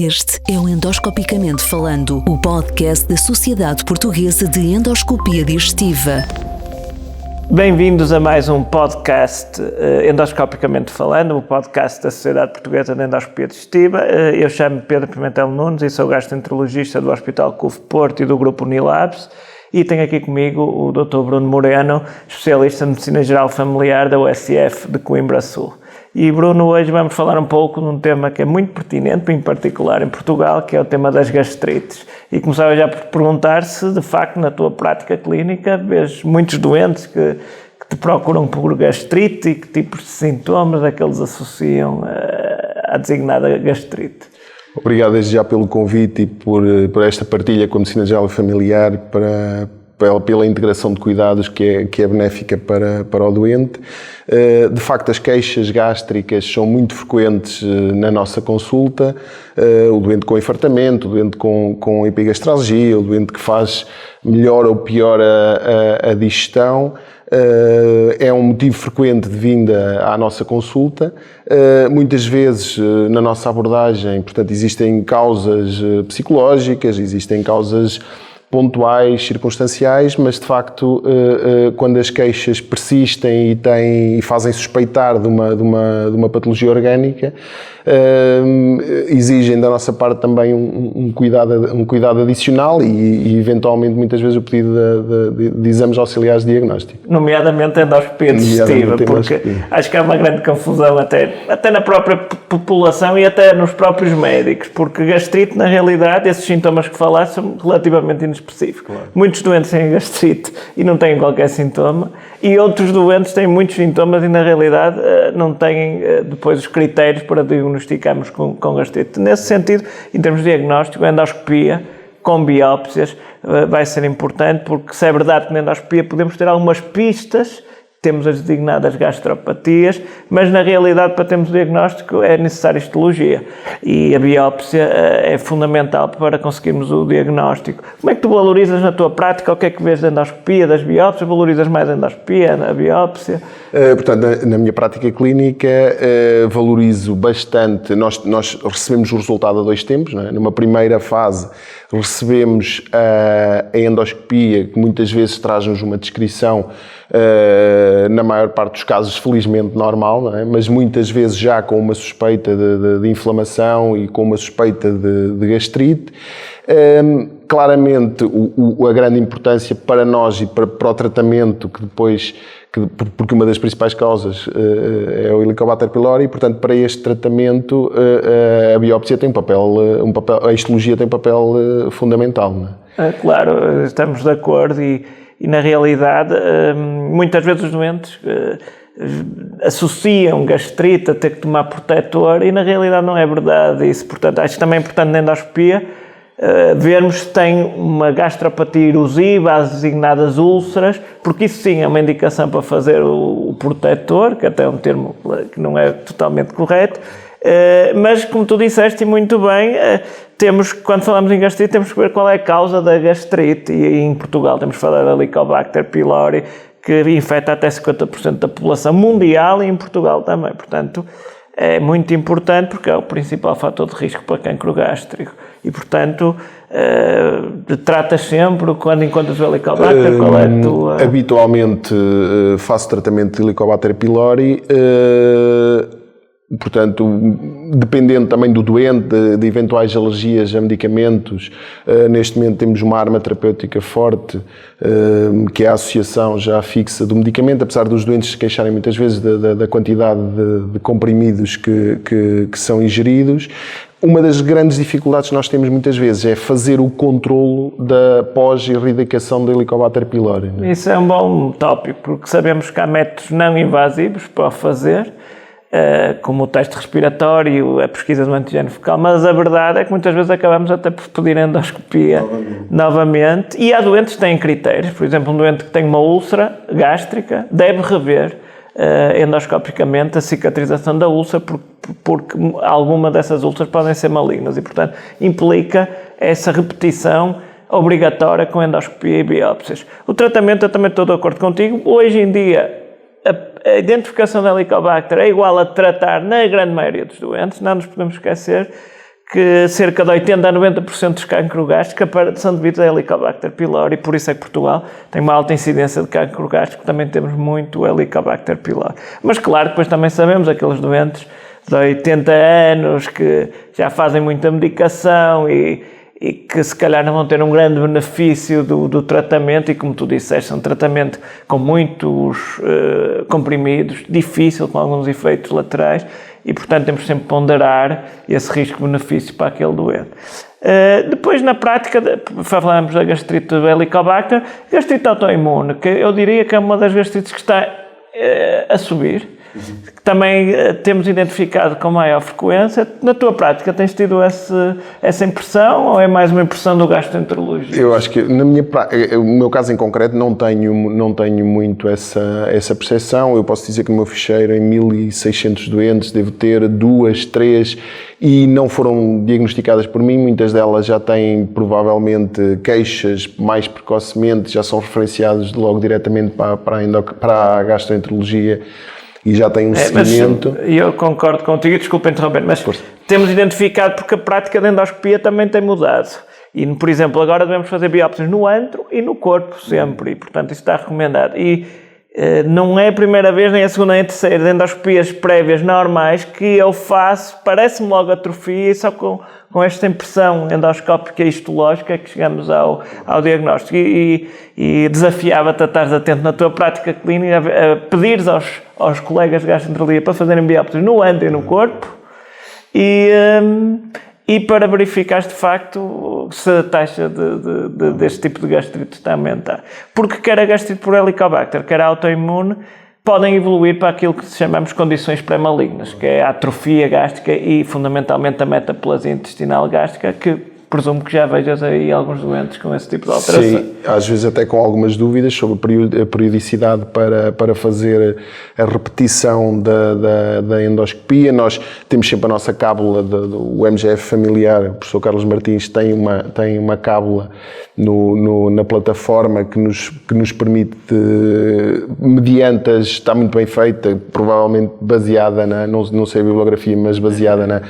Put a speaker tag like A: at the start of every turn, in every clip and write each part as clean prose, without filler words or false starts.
A: Este é o Endoscopicamente Falando, o podcast da Sociedade Portuguesa de Endoscopia Digestiva.
B: Bem-vindos a mais um podcast Endoscopicamente Falando, o podcast da Sociedade Portuguesa de Endoscopia Digestiva. Eu chamo-me Pedro Pimentel Nunes e sou gastroenterologista do Hospital CUF Porto e do Grupo Unilabs. E tenho aqui comigo o Dr. Bruno Moreno, especialista em Medicina Geral Familiar da USF de Coimbra Sul. E Bruno, hoje vamos falar um pouco de um tema que é muito pertinente, em particular em Portugal, que é o tema das gastrites. E começava já por perguntar se, de facto, na tua prática clínica, vês muitos doentes que te procuram por gastrite e que tipos de sintomas é que eles associam à designada gastrite.
C: Obrigado desde já pelo convite e por esta partilha com a Medicina Geral Familiar pela integração de cuidados que é benéfica para o doente. De facto, as queixas gástricas são muito frequentes na nossa consulta. O doente com infartamento, o doente com epigastralgia, o doente que faz melhor ou pior a digestão. É um motivo frequente de vinda à nossa consulta. Muitas vezes na nossa abordagem, portanto, existem causas psicológicas, existem causas pontuais, circunstanciais, mas de facto quando as queixas persistem e fazem suspeitar de uma patologia orgânica, exigem da nossa parte também um cuidado adicional e eventualmente muitas vezes o pedido de exames auxiliares de diagnóstico.
B: Nomeadamente a endoscopia digestiva, porque acho que há uma grande confusão até na própria população e até nos próprios médicos, porque gastrite, na realidade, esses sintomas que falaste são relativamente inespecíficos. Claro. Muitos doentes têm gastrite e não têm qualquer sintoma, e outros doentes têm muitos sintomas e, na realidade, não têm depois os critérios para diagnosticarmos com gastrite. Nesse sentido, em termos de diagnóstico, a endoscopia com biópsias vai ser importante, porque se é verdade que na endoscopia podemos ter algumas pistas, temos as designadas gastropatias, mas na realidade para termos o diagnóstico é necessária histologia e a biópsia é fundamental para conseguirmos o diagnóstico. Como é que tu valorizas na tua prática? O que é que vês da endoscopia, das biópsias? Valorizas mais a endoscopia, a biópsia?
C: Portanto, na minha prática clínica valorizo bastante. Nós recebemos o resultado a 2 tempos, não é? Numa primeira fase recebemos a endoscopia, que muitas vezes traz-nos uma descrição, na maior parte dos casos felizmente normal, não é? Mas muitas vezes já com uma suspeita de inflamação e com uma suspeita de gastrite. Claramente a grande importância para nós e para o tratamento porque uma das principais causas é o Helicobacter pylori, e portanto para este tratamento a biópsia tem a histologia tem um papel fundamental, não é?
B: Claro, estamos de acordo e na realidade muitas vezes os doentes associam gastrite a ter que tomar protetor e na realidade não é verdade isso. Portanto, acho que também é importante na endoscopia vermos se tem uma gastropatia erosiva, as designadas úlceras, porque isso sim é uma indicação para fazer o protetor, que até é um termo que não é totalmente correto, mas como tu disseste muito bem, quando falamos em gastrite temos que ver qual é a causa da gastrite e em Portugal temos que falar da Helicobacter pylori, que infecta até 50% da população mundial e em Portugal também, portanto é muito importante porque é o principal fator de risco para cancro gástrico. E, portanto, tratas sempre, quando encontras o Helicobacter, qual é a tua...
C: Habitualmente faço tratamento de Helicobacter pylori, portanto, dependendo também do doente, de eventuais alergias a medicamentos. Neste momento temos uma arma terapêutica forte, que é a associação já fixa do medicamento, apesar dos doentes se queixarem muitas vezes da quantidade de comprimidos que são ingeridos. Uma das grandes dificuldades que nós temos muitas vezes é fazer o controlo da pós-erradicação do Helicobacter pylori.
B: Isso é um bom tópico, porque sabemos que há métodos não invasivos para o fazer, como o teste respiratório, a pesquisa do antigênio fecal, mas a verdade é que muitas vezes acabamos até por pedir endoscopia novamente. E há doentes que têm critérios, por exemplo, um doente que tem uma úlcera gástrica deve rever endoscopicamente a cicatrização da úlcera, porque alguma dessas úlceras podem ser malignas e, portanto, implica essa repetição obrigatória com endoscopia e biópsias. O tratamento, eu também estou de acordo contigo, hoje em dia a identificação da Helicobacter é igual a tratar na grande maioria dos doentes, não nos podemos esquecer que cerca de 80% a 90% dos cancros gástricos são devidos a Helicobacter pylori, e por isso é que Portugal tem uma alta incidência de cancro gástrico, também temos muito Helicobacter pylori. Mas claro, depois também sabemos aqueles doentes de 80 anos que já fazem muita medicação e que se calhar não vão ter um grande benefício do tratamento, e como tu disseste, é um tratamento com muitos comprimidos, difícil, com alguns efeitos laterais, e portanto temos sempre que ponderar esse risco-benefício para aquele doente. Depois, na prática, falamos da gastrite do Helicobacter, gastrite autoimune, que eu diria que é uma das gastrites que está a subir. Também temos identificado com maior frequência. Na tua prática, tens tido essa impressão, ou é mais uma impressão do gastroenterologista?
C: Eu acho que, no meu caso em concreto, não tenho muito essa percepção. Eu posso dizer que no meu ficheiro, em 1.600 doentes, devo ter 2, 3, e não foram diagnosticadas por mim. Muitas delas já têm, provavelmente, queixas mais precocemente, já são referenciadas logo diretamente para a gastroenterologia, e já tem um seguimento.
B: E eu concordo contigo, desculpa interromper, mas temos identificado porque a prática de endoscopia também tem mudado. E, por exemplo, agora devemos fazer biópsias no antro e no corpo sempre, e portanto isso está recomendado. E não é a primeira vez, nem a segunda nem a terceira, de endoscopias prévias normais que eu faço, parece-me logo atrofia, e só com esta impressão endoscópica e histológica que chegamos ao diagnóstico. E desafiava-te a estares atento na tua prática clínica, a pedires aos colegas de gastroenterologia para fazerem biópsias no antro e no corpo, e para verificar de facto se a taxa deste tipo de gastrite está a aumentar. Porque quer a gastrite por Helicobacter, quer a autoimune, podem evoluir para aquilo que chamamos condições pré-malignas, que é a atrofia gástrica e fundamentalmente a metaplasia intestinal gástrica, que presumo que já vejas aí alguns doentes com esse tipo de alteração.
C: Sim, às vezes até com algumas dúvidas sobre a periodicidade para fazer a repetição da endoscopia. Nós temos sempre a nossa cábula do MGF familiar. O professor Carlos Martins tem uma cábula na plataforma que nos permite, mediante está muito bem feita, provavelmente baseada não sei a bibliografia, mas baseada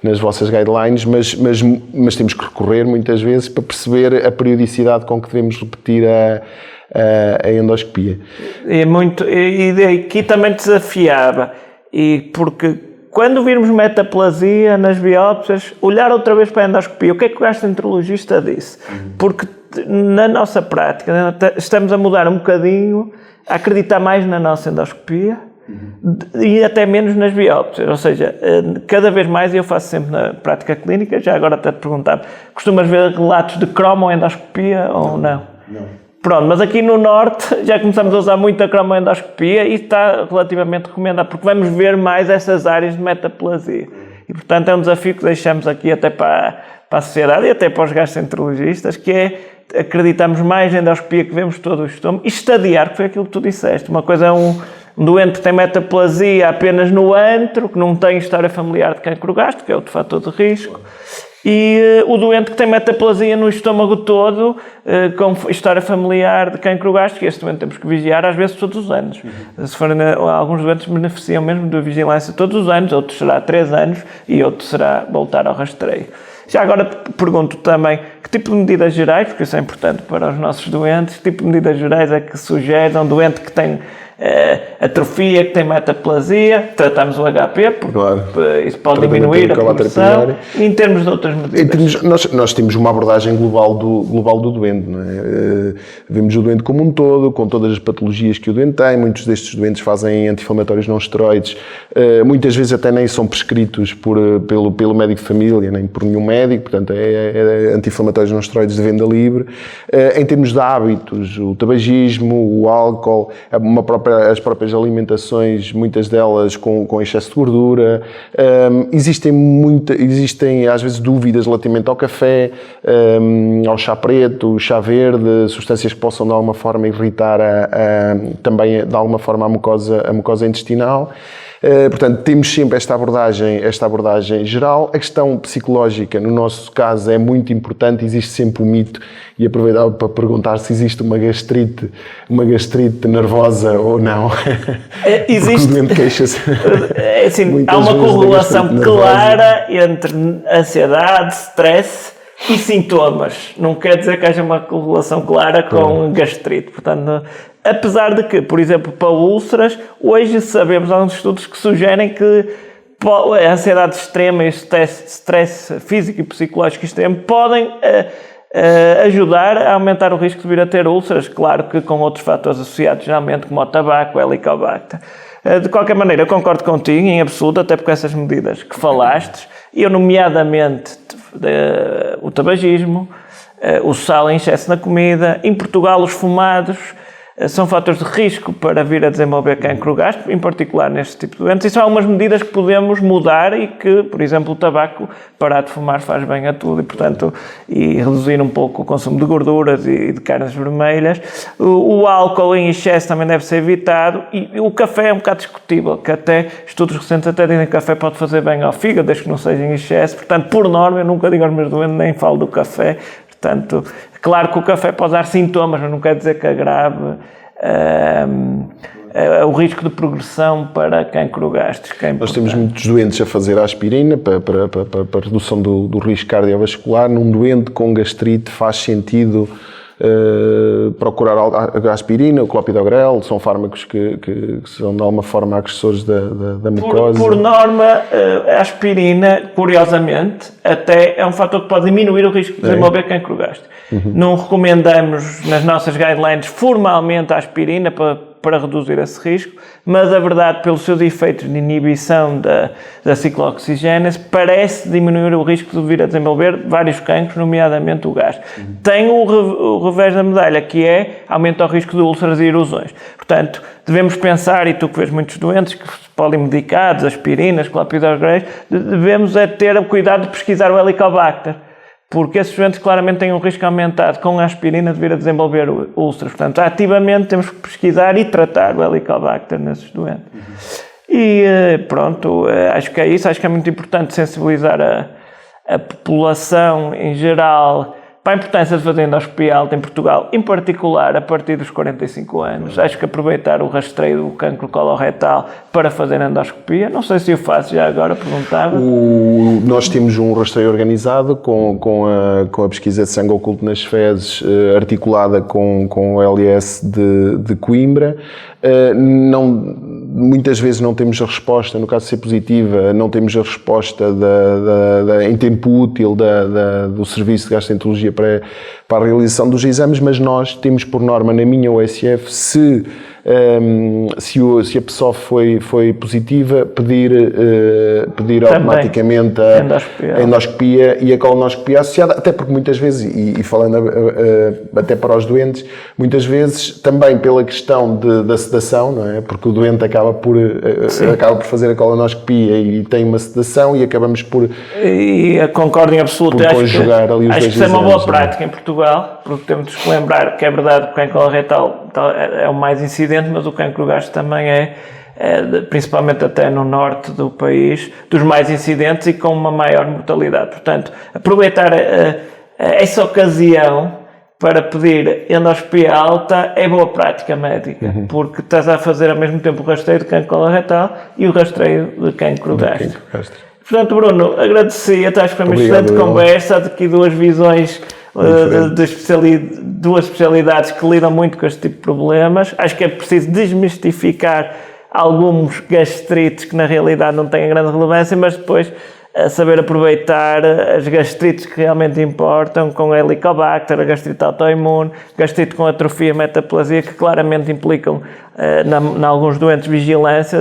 C: nas vossas guidelines, mas temos que recorrer muitas vezes para perceber a periodicidade com que devemos repetir a endoscopia.
B: E aqui também desafiava, porque quando virmos metaplasia nas biópsias, olhar outra vez para a endoscopia, o que é que o gastroenterologista disse? Porque na nossa prática estamos a mudar um bocadinho, a acreditar mais na nossa endoscopia, e até menos nas biópsias, ou seja, cada vez mais, eu faço sempre na prática clínica, já agora até te perguntava, costumas ver relatos de cromoendoscopia ou não? Não. Pronto, mas aqui no Norte já começamos a usar muito a cromoendoscopia e está relativamente recomendado, porque vamos ver mais essas áreas de metaplasia. E, portanto, é um desafio que deixamos aqui até para a sociedade e até para os gastroenterologistas, que é acreditarmos mais na endoscopia, que vemos todo o estômago, e estadiar, que foi aquilo que tu disseste. Uma coisa é um doente que tem metaplasia apenas no antro, que não tem história familiar de cancro gástrico, que é outro fator de risco, e o doente que tem metaplasia no estômago todo, com história familiar de cancro gástrico, este doente temos que vigiar às vezes todos os anos. Se forem, alguns doentes beneficiam mesmo de vigilância todos os anos, outros será 3 anos e outro será voltar ao rastreio. Já agora te pergunto também, que tipo de medidas gerais, porque isso é importante para os nossos doentes, que tipo de medidas gerais é que sugerem a um doente que tem atrofia, que tem metaplasia, tratamos o HP, porque isso pode diminuir a progressão, e em termos de outras medidas?
C: Nós temos uma abordagem global do doente, não é? Vemos o doente como um todo, com todas as patologias que o doente tem. Muitos destes doentes fazem anti-inflamatórios não esteroides, muitas vezes até nem são prescritos pelo médico de família, nem por nenhum médico, portanto é anti-inflamatórios não esteroides de venda livre. Em termos de hábitos, o tabagismo, o álcool, as próprias alimentações, muitas delas com excesso de gordura. Existem às vezes dúvidas relativamente ao café, ao chá preto, chá verde, substâncias que possam de alguma forma irritar também de alguma forma a mucosa intestinal. Portanto, temos sempre esta abordagem geral. A questão psicológica, no nosso caso, é muito importante. Existe sempre o mito, e aproveitava para perguntar se existe uma gastrite nervosa ou não.
B: Existe.
C: Porque o doente queixa-se.
B: Assim, há uma correlação clara entre ansiedade, stress e sintomas. Não quer dizer que haja uma correlação clara com gastrite. Portanto, apesar de que, por exemplo, para úlceras, hoje sabemos, há uns estudos que sugerem que a ansiedade extrema e o stress físico e psicológico extremo podem ajudar a aumentar o risco de vir a ter úlceras, claro que com outros fatores associados, geralmente como o tabaco, o Helicobacter. De qualquer maneira, eu concordo contigo em absoluto, até porque essas medidas que falaste, eu nomeadamente o tabagismo, o sal em excesso na comida, em Portugal os fumados, são fatores de risco para vir a desenvolver cancro gástrico, em particular neste tipo de doenças. E são algumas medidas que podemos mudar e que, por exemplo, o tabaco, parar de fumar faz bem a tudo e, portanto, e reduzir um pouco o consumo de gorduras e de carnes vermelhas. O álcool em excesso também deve ser evitado e o café é um bocado discutível, que até estudos recentes até dizem que o café pode fazer bem ao fígado, desde que não seja em excesso. Portanto, por norma, eu nunca digo aos meus doentes, nem falo do café. Portanto, claro que o café pode dar sintomas, mas não quer dizer que agrave o risco de progressão para cancro gástrico.
C: Nós temos muitos doentes a fazer aspirina para redução do risco cardiovascular. Num doente com gastrite faz sentido procurar a aspirina, o clopidogrel, são fármacos que são de alguma forma agressores da mucosa.
B: Por norma, a aspirina, curiosamente, até é um fator que pode diminuir o risco de desenvolver cancro gástrico. Não recomendamos nas nossas guidelines formalmente a aspirina para reduzir esse risco, mas a verdade, pelos seus efeitos de inibição da ciclooxigênese, parece diminuir o risco de vir a desenvolver vários cancros, nomeadamente o gástrico. Tem o revés da medalha, que aumenta o risco de úlceras e erosões. Portanto, devemos pensar, e tu que vês muitos doentes, polimedicados, aspirinas, clopidogrel, devemos ter o cuidado de pesquisar o Helicobacter, porque esses doentes claramente têm um risco aumentado com a aspirina de vir a desenvolver úlceras. Portanto, ativamente temos que pesquisar e tratar o Helicobacter nesses doentes. E pronto, acho que é isso. Acho que é muito importante sensibilizar a população em geral para a importância de fazer endoscopia alta em Portugal, em particular a partir dos 45 anos. Acho que aproveitar o rastreio do cancro coloretal para fazer endoscopia. Não sei se o faço já agora, perguntava.
C: Nós temos um rastreio organizado com a pesquisa de sangue oculto nas fezes, articulada com o LS de Coimbra. Muitas vezes não temos a resposta, no caso de ser positiva, não temos a resposta em tempo útil do Serviço de Gastroenterologia para a realização dos exames, mas nós temos por norma na minha OSF, se a pessoa foi positiva, pedir automaticamente a endoscopia e a colonoscopia associada, até porque muitas vezes, e falando até para os doentes, muitas vezes também pela questão da sedação, não é? Porque o doente acaba por fazer a colonoscopia e tem uma sedação e acabamos por...
B: E concordo em absoluto.
C: Por conjugar ali os dois exames.
B: Acho que isso é uma boa prática em Portugal, porque temos que lembrar que é verdade que o cancro coloretal é o mais incidente, mas o cancro gástrico também principalmente até no norte do país, dos mais incidentes e com uma maior mortalidade. Portanto, aproveitar essa ocasião para pedir endoscopia alta é boa prática médica, porque estás a fazer ao mesmo tempo o rastreio de cancro coloretal e o rastreio de cancro gástrico. Portanto, Bruno, agradecia, acho que foi uma excelente conversa, de aqui duas visões, duas especialidades que lidam muito com este tipo de problemas. Acho que é preciso desmistificar alguns gastrites que na realidade não têm grande relevância, mas depois saber aproveitar as gastrites que realmente importam, com a Helicobacter, a gastrite autoimune, gastrite com atrofia metaplasia, que claramente implicam, em alguns doentes, vigilância,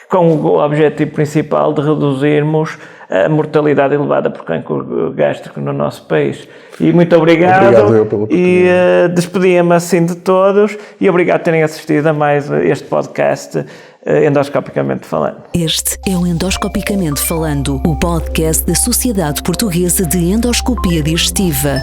B: com o objetivo principal de reduzirmos a mortalidade elevada por cancro gástrico no nosso país. E muito obrigado eu pelo e despedia-me assim de todos e obrigado por terem assistido a mais este podcast Endoscopicamente Falando.
A: Este é o Endoscopicamente Falando, o podcast da Sociedade Portuguesa de Endoscopia Digestiva.